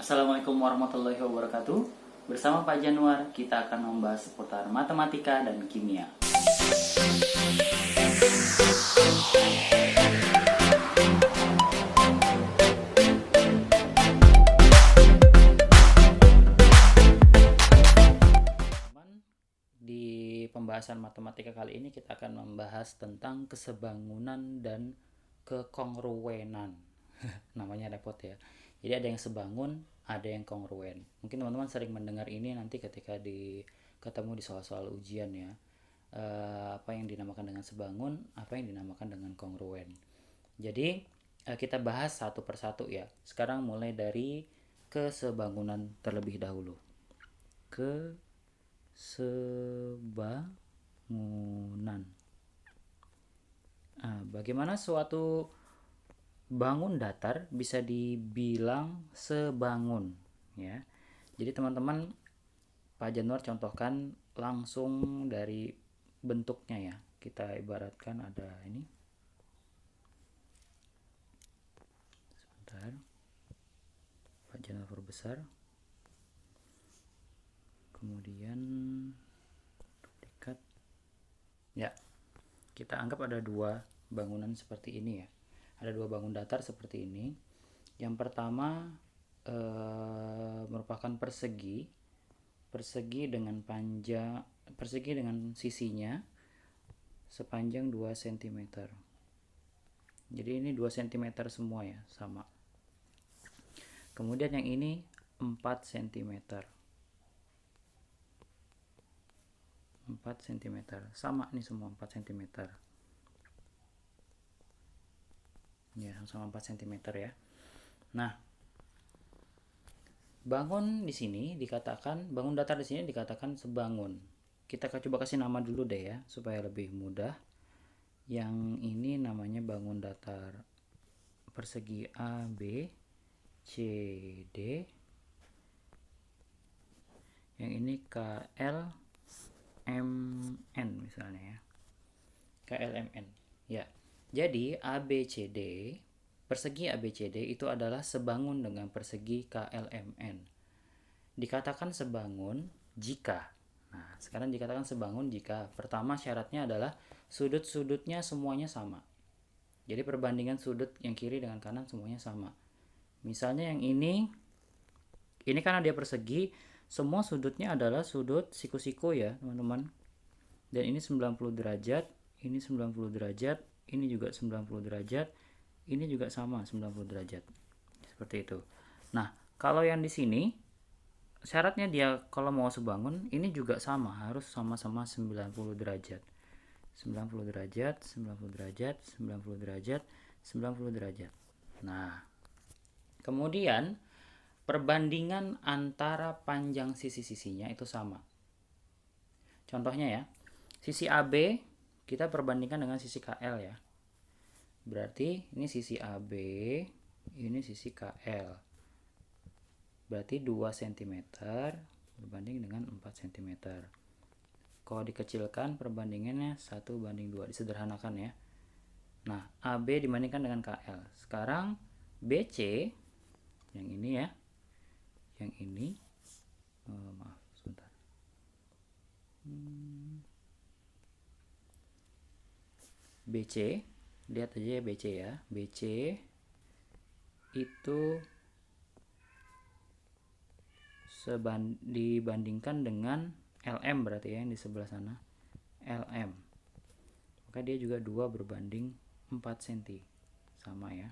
Assalamualaikum warahmatullahi wabarakatuh. Bersama Pak Januar, kita akan membahas seputar matematika dan kimia. Di pembahasan matematika kali ini kita akan membahas tentang kesebangunan dan kekongruenan. Namanya repot ya. Jadi ada yang sebangun, ada yang kongruen. Mungkin teman-teman sering mendengar ini nanti ketika ketemu di soal-soal ujian ya. Apa yang dinamakan dengan sebangun, apa yang dinamakan dengan kongruen. Jadi kita bahas satu persatu ya. Sekarang mulai dari kesebangunan terlebih dahulu. Kesebangunan. Bagaimana suatu bangun datar bisa dibilang sebangun ya. Jadi teman-teman, Pak Januar contohkan langsung dari bentuknya ya. Kita ibaratkan ada ini. Sebentar. Pak Januar perbesar. Kemudian duplikat. Ya. Kita anggap ada dua bangunan seperti ini ya. Ada dua bangun datar seperti ini. Yang pertama merupakan persegi dengan sisinya sepanjang 2 cm. Jadi ini 2 cm semua ya, sama. Kemudian yang ini 4 cm. 4 cm. Sama nih semua 4 cm. Ya, sama 4 cm ya. Nah, bangun datar di sini dikatakan sebangun. Kita coba kasih nama dulu deh ya, supaya lebih mudah. Yang ini namanya bangun datar persegi A, B, C, D. Yang ini KL, MN misalnya ya. KLMN. Ya. Jadi ABCD, persegi ABCD itu adalah sebangun dengan persegi KLMN. Dikatakan sebangun jika. Nah, sekarang dikatakan sebangun jika pertama syaratnya adalah sudut-sudutnya semuanya sama. Jadi perbandingan sudut yang kiri dengan kanan semuanya sama. Misalnya yang ini karena dia persegi, semua sudutnya adalah sudut siku-siku ya, teman-teman. Dan ini 90 derajat, ini 90 derajat, ini juga 90 derajat, ini juga sama 90 derajat. Seperti itu. Nah, kalau yang di sini syaratnya dia kalau mau sebangun ini juga sama, harus sama-sama 90 derajat. 90 derajat, 90 derajat, 90 derajat, 90 derajat. Nah, kemudian perbandingan antara panjang sisi-sisinya itu sama. Contohnya ya, sisi AB kita perbandingkan dengan sisi KL ya. Berarti ini sisi AB, ini sisi KL. Berarti 2 cm berbanding dengan 4 cm. Kalau dikecilkan perbandingannya 1:2, disederhanakan ya. Nah, AB dibandingkan dengan KL. Sekarang BC yang ini ya. Yang ini maaf sebentar. BC, lihat aja ya BC ya. BC itu dibandingkan dengan LM berarti ya, yang di sebelah sana. LM. Maka dia juga 2 berbanding 4 cm. Sama ya.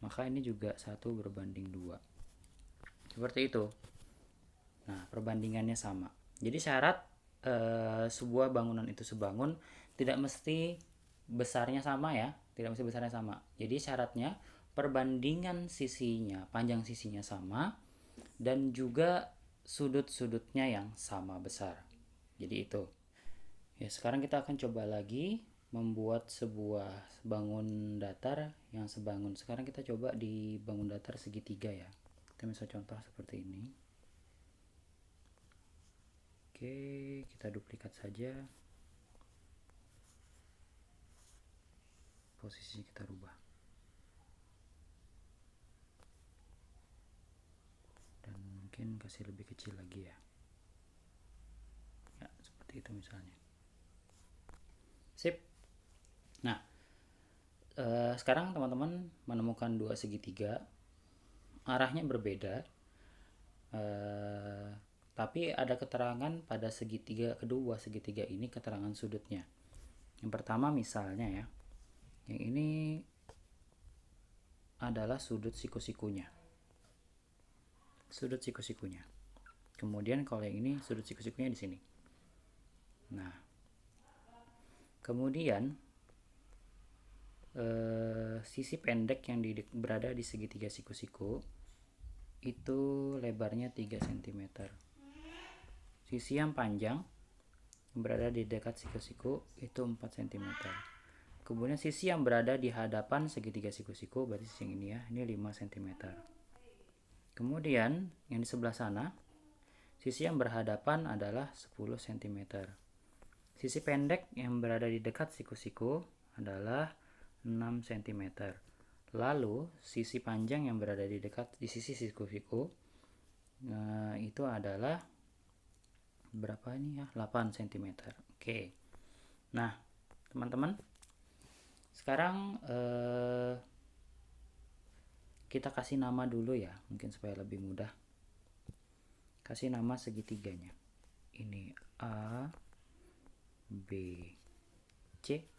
Maka ini juga 1 berbanding 2. Seperti itu. Nah, perbandingannya sama. Jadi syarat sebuah bangunan itu sebangun tidak mesti besarnya sama ya, tidak mesti besarnya sama. Jadi syaratnya perbandingan sisinya, panjang sisinya sama, dan juga sudut-sudutnya yang sama besar. Jadi itu. Ya, sekarang kita akan coba lagi membuat sebuah bangun datar yang sebangun. Sekarang kita coba di bangun datar segitiga ya. Kita bisa contoh seperti ini. Oke, kita duplikat saja. Posisi kita rubah. mungkin kasih lebih kecil lagi ya. Ya, seperti itu misalnya. Sip. Nah, sekarang teman-teman menemukan dua segitiga, arahnya berbeda, tapi ada keterangan pada segitiga kedua segitiga ini, keterangan sudutnya. Yang pertama misalnya ya, yang ini adalah sudut siku-sikunya. Sudut siku-sikunya. Kemudian kalau yang ini sudut siku-sikunya di sini. Nah, kemudian sisi pendek yang berada di segitiga siku-siku itu lebarnya 3 cm. Sisi yang panjang yang berada di dekat siku-siku itu 4 cm. Kemudian sisi yang berada di hadapan segitiga siku-siku, berarti sisi yang ini ya, ini 5 cm. Kemudian yang di sebelah sana, sisi yang berhadapan adalah 10 cm. Sisi pendek yang berada di dekat siku-siku adalah 6 cm. Lalu sisi panjang yang berada di sisi siku-siku itu adalah berapa ini ya? 8 cm. Oke. Nah, teman-teman, sekarang kita kasih nama dulu ya, mungkin supaya lebih mudah. Kasih nama segitiganya. Ini A, B, C.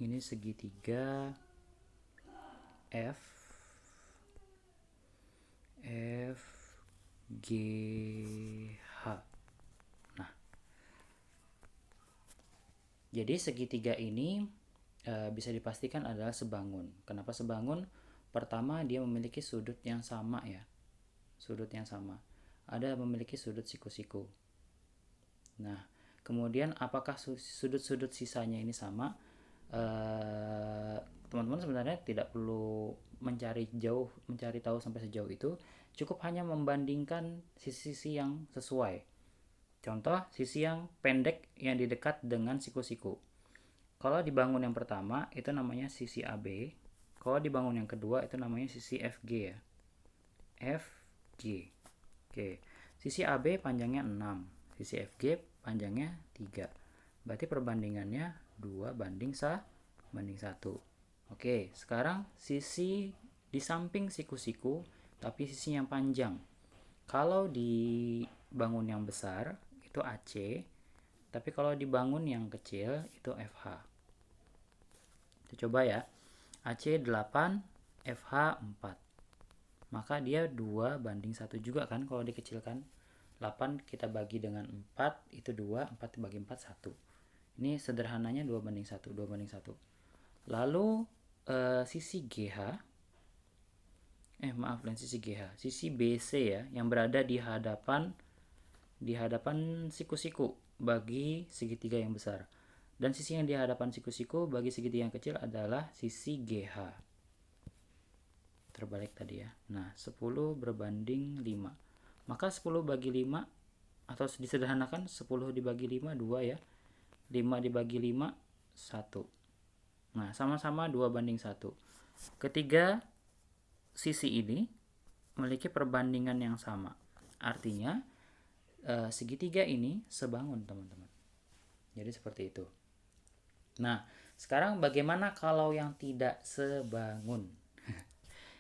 Ini segitiga F, G, H. Nah, jadi segitiga ini bisa dipastikan adalah sebangun. Kenapa sebangun? Pertama, dia memiliki sudut yang sama ya. Sudut yang sama. Ada memiliki sudut siku-siku. Nah, kemudian apakah sudut-sudut sisanya ini sama? Teman-teman sebenarnya tidak perlu mencari tahu sampai sejauh itu, cukup hanya membandingkan sisi-sisi yang sesuai. Contoh, sisi yang pendek yang di dekat dengan siku-siku. Kalau dibangun yang pertama itu namanya sisi AB. Kalau dibangun yang kedua itu namanya sisi FG ya. FG. Oke. Sisi AB panjangnya 6, sisi FG panjangnya 3. Berarti perbandingannya 2:1. Oke, sekarang sisi di samping siku-siku tapi sisi yang panjang. Kalau dibangun yang besar itu AC, tapi kalau dibangun yang kecil itu FH. Kita coba ya. AC 8, FH 4. Maka dia 2:1 juga kan kalau dikecilkan. 8 kita bagi dengan 4 itu 2, 4 dibagi 4 1. Ini sederhananya 2:1. Lalu sisi GH, sisi GH, sisi BC ya, yang berada di hadapan siku-siku bagi segitiga yang besar. Dan sisi yang di hadapan siku-siku bagi segitiga yang kecil adalah sisi GH. Terbalik tadi ya. Nah, 10:5. Maka 10/5 atau disederhanakan 10 dibagi 5 2 ya. 5 dibagi 5 1. Nah, sama-sama 2:1. Ketiga sisi ini memiliki perbandingan yang sama. Artinya segitiga ini sebangun, teman-teman. Jadi seperti itu. Nah, sekarang bagaimana kalau yang tidak sebangun?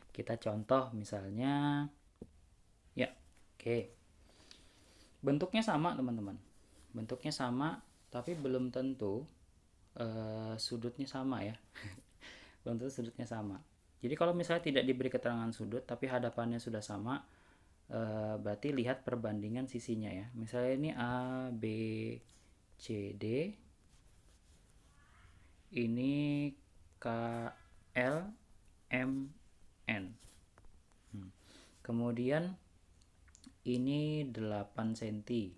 Kita contoh misalnya ya, oke. Bentuknya sama, teman-teman. Bentuknya sama, tapi belum tentu sudutnya sama ya. Belum tentu sudutnya sama. Jadi kalau misalnya tidak diberi keterangan sudut tapi hadapannya sudah sama, berarti lihat perbandingan sisinya ya. Misalnya ini A, B, C, D. Ini K, L, M, N. Kemudian ini 8 cm.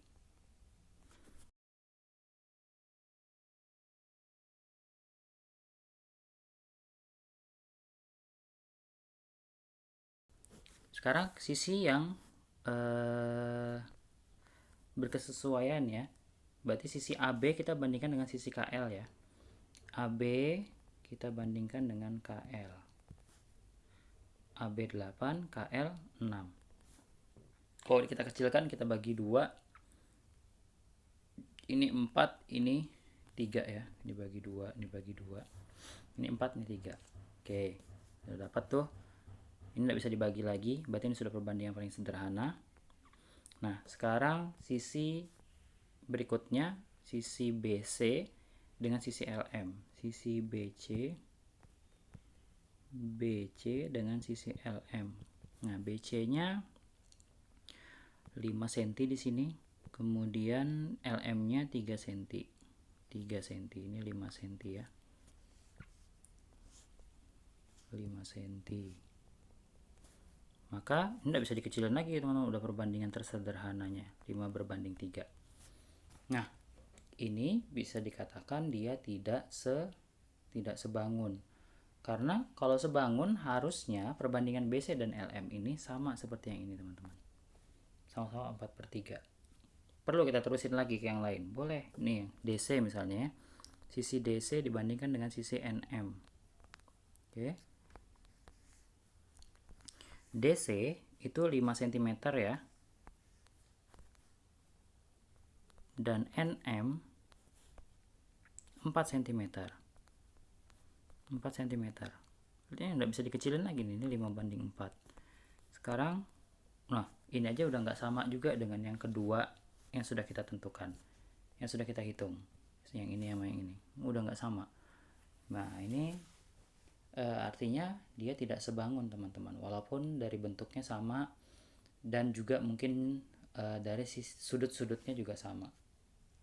Sekarang sisi yang berkesesuaian ya. Berarti sisi AB kita bandingkan dengan sisi KL ya. AB kita bandingkan dengan KL. AB 8, KL 6. Kalau kita kecilkan, kita bagi 2, ini 4, ini 3 ya. Dibagi 2, dibagi 2. Ini 4, ini 3. Oke, sudah dapat tuh. Ini tidak bisa dibagi lagi, berarti ini sudah perbandingan paling sederhana. Nah, sekarang sisi berikutnya, sisi BC dengan sisi LM. Sisi BC dengan sisi LM. Nah, BC-nya 5 cm di sini, kemudian LM-nya 3 cm. 3 cm, ini 5 cm ya. 5 cm. Maka ini tidak bisa dikecilin lagi teman-teman, udah perbandingan tersederhananya 5 berbanding 3. Nah, ini bisa dikatakan dia tidak sebangun. Karena kalau sebangun harusnya perbandingan BC dan LM ini sama seperti yang ini teman-teman. Sama-sama 4/3. Perlu kita terusin lagi ke yang lain? Boleh. Nih, DC misalnya ya. Sisi DC dibandingkan dengan sisi NM. Oke. DC itu 5 cm ya. Dan NM 4 cm. 4 cm. Artinya nggak bisa dikecilin lagi nih, ini 5/4. Sekarang, nah ini aja udah nggak sama juga dengan yang kedua yang sudah kita tentukan, yang sudah kita hitung. Yang ini sama yang ini udah nggak sama. Nah ini artinya dia tidak sebangun teman-teman, walaupun dari bentuknya sama dan juga mungkin dari sudut-sudutnya juga sama,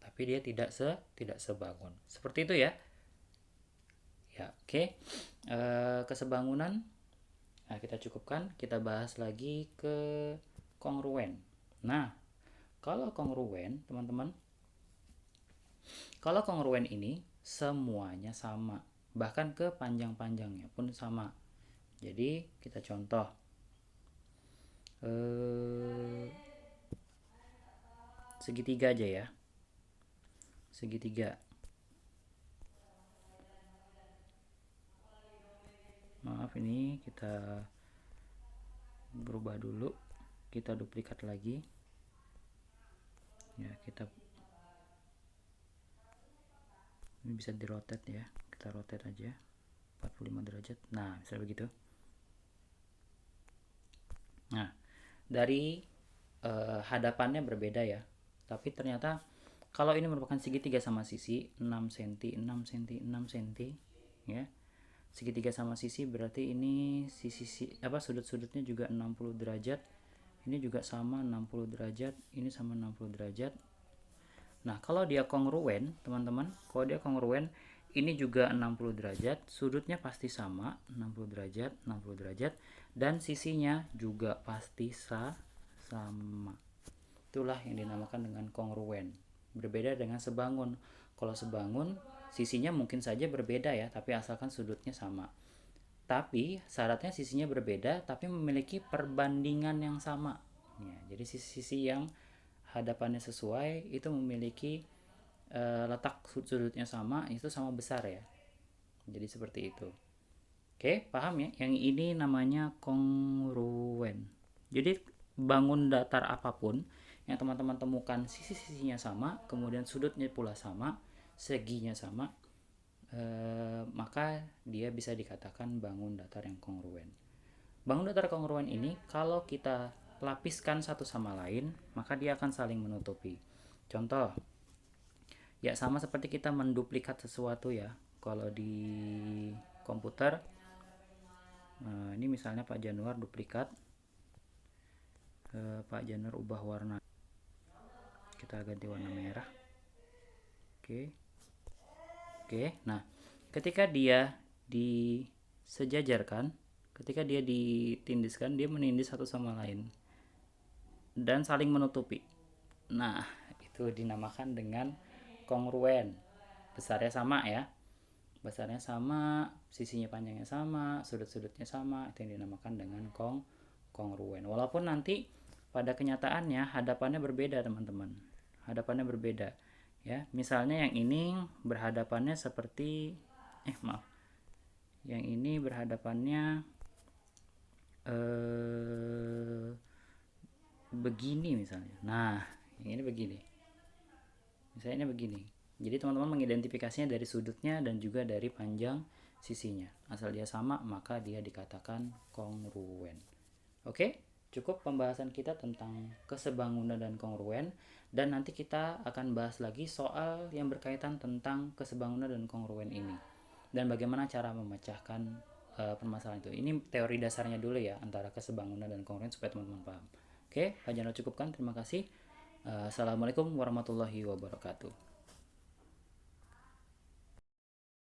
tapi dia tidak sebangun. Seperti itu ya. Ya, oke. Kesebangunan, nah kita cukupkan. Kita bahas lagi ke kongruen. Nah, kalau kongruen teman-teman, kalau kongruen ini semuanya sama, bahkan ke panjang-panjangnya pun sama. Jadi kita contoh segitiga aja ya. Segitiga, maaf ini kita berubah dulu, kita duplikat lagi ya. Ini bisa di rotate ya, kita rotate aja 45 derajat. Nah, bisa begitu. Nah, dari hadapannya berbeda ya, tapi ternyata kalau ini merupakan segitiga sama sisi 6 cm 6 cm 6 cm ya. Segitiga sama sisi berarti ini sudut-sudutnya juga 60 derajat. Ini juga sama 60 derajat, ini sama 60 derajat. Nah, kalau dia kongruen, teman-teman, kalau dia kongruen, ini juga 60 derajat, sudutnya pasti sama, 60 derajat, 60 derajat, dan sisinya juga pasti sama. Itulah yang dinamakan dengan kongruen. Berbeda dengan sebangun. Kalau sebangun, sisinya mungkin saja berbeda ya, tapi asalkan sudutnya sama. Tapi syaratnya sisinya berbeda, tapi memiliki perbandingan yang sama. Ya, jadi sisi-sisi yang hadapannya sesuai itu memiliki letak sudutnya sama, itu sama besar ya. Jadi seperti itu. Oke, paham ya? Yang ini namanya kongruen. Jadi bangun datar apapun yang teman-teman temukan sisi-sisinya sama, kemudian sudutnya pula sama, seginya sama, maka dia bisa dikatakan bangun datar yang kongruen. Bangun datar kongruen ini kalau kita lapiskan satu sama lain, maka dia akan saling menutupi. Contoh, ya sama seperti kita menduplikat sesuatu ya. Kalau di komputer, ini misalnya Pak Januar duplikat, Pak Januar ubah warna, kita ganti warna merah. Oke, nah ketika dia disejajarkan, ketika dia ditindiskan, dia menindis satu sama lain dan saling menutupi. Nah, itu dinamakan dengan kongruen. Besarnya sama ya, besarnya sama, sisinya panjangnya sama, sudut-sudutnya sama, itu yang dinamakan dengan kongruen. Walaupun nanti pada kenyataannya hadapannya berbeda teman-teman, hadapannya berbeda ya. Misalnya yang ini berhadapannya seperti yang ini berhadapannya begini misalnya. Nah, yang ini begini. Misalnya ini begini. Jadi teman-teman mengidentifikasinya dari sudutnya dan juga dari panjang sisinya. Asal dia sama, maka dia dikatakan kongruen. Oke, cukup pembahasan kita tentang kesebangunan dan kongruen. Dan nanti kita akan bahas lagi soal yang berkaitan tentang kesebangunan dan kongruen ini. Dan bagaimana cara memecahkan permasalahan itu. Ini teori dasarnya dulu ya, antara kesebangunan dan kongruen supaya teman-teman paham. Oke, Pak Jano cukupkan. Terima kasih. Assalamualaikum warahmatullahi wabarakatuh.